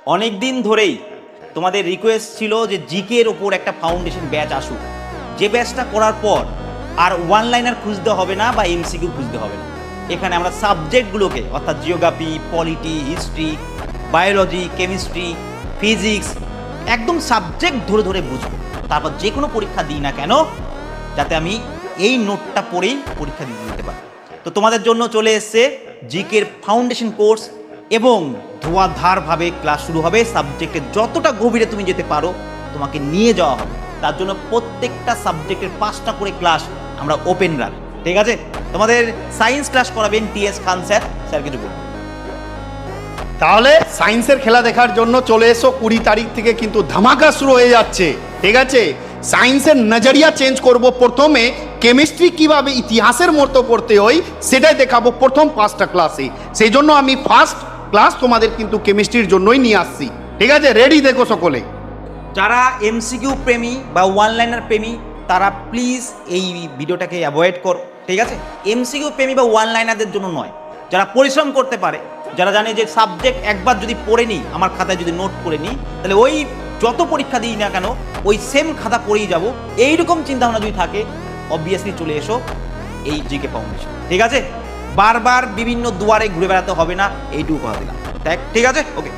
অনেক দিন ধরেই তোমাদের রিকোয়েস্ট ছিল যে জিকে এর ওপর একটা ফাউন্ডেশন ব্যাচ আসুক, যে ব্যাচটা করার পর আর ওয়ান লাইনার খুঁজতে হবে না বা এমসিকিউ খুঁজতে হবে না। এখানে আমরা সাবজেক্টগুলোকে অর্থাৎ geography, polity, history, biology, chemistry, physics একদম সাবজেক্ট ধরে ধরে বুঝবো, তারপর যে কোনো পরীক্ষা দিই না কেন যাতে আমি এই নোটটা পড়েই পরীক্ষা দিতে পারি। তো তোমাদের জন্য চলে এসছে জিকের ফাউন্ডেশন কোর্স এবং ধোঁয়াধারভাবে ক্লাস শুরু হবে। সাবজেক্টের যতটা গভীরে তুমি যেতে পারো তোমাকে নিয়ে যাওয়া হবে। তার জন্য প্রত্যেকটা সাবজেক্টের 5টা করে ক্লাস আমরা ওপেন রাখবো, ঠিক আছে? তোমাদের সায়েন্স ক্লাস করাবেন টিএস খান স্যার। স্যার কিছু বলুন। তাহলে সায়েন্সের খেলা দেখার জন্য চলে এসো। 20 তারিখ থেকে কিন্তু ধামাকা শুরু হয়ে যাচ্ছে, ঠিক আছে? সায়েন্সের নজরিয়া চেঞ্জ করব। প্রথমে কেমিস্ট্রি কিভাবে ইতিহাসের মতো পড়তে হয় সেটাই দেখাবো প্রথম 5টা ক্লাসে। সেই জন্য আমি ফার্স্ট ক্লাস তোমাদের কিন্তু কেমিস্ট্রির জন্যই নিয়ে আসছি, ঠিক আছে? রেডি দেখো সকলে। যারা এমসিকিউ প্রেমী বা ওয়ান লাইনার প্রেমী তারা প্লিজ এই ভিডিওটাকে অ্যাভয়েড করো, ঠিক আছে? এমসিকিউ প্রেমী বা ওয়ান লাইনারদের জন্য নয়। যারা পরিশ্রম করতে পারে, যারা জানে যে সাবজেক্ট একবার যদি পড়ে নিই, আমার খাতায় যদি নোট করে নিই, তাহলে ওই যত পরীক্ষা দিই না কেন ওই সেম খাতা পড়েই যাব, এইরকম চিন্তাভাবনা যদি থাকে অবভিয়াসলি চলে এসো এই জিকে ফাউন্ডেশন, ঠিক আছে? বারবার বিভিন্ন দুয়ারে ঘুরে বেড়াতে হবে না, এইটুকু কথা দিলাম। ঠিক আছে? ওকে।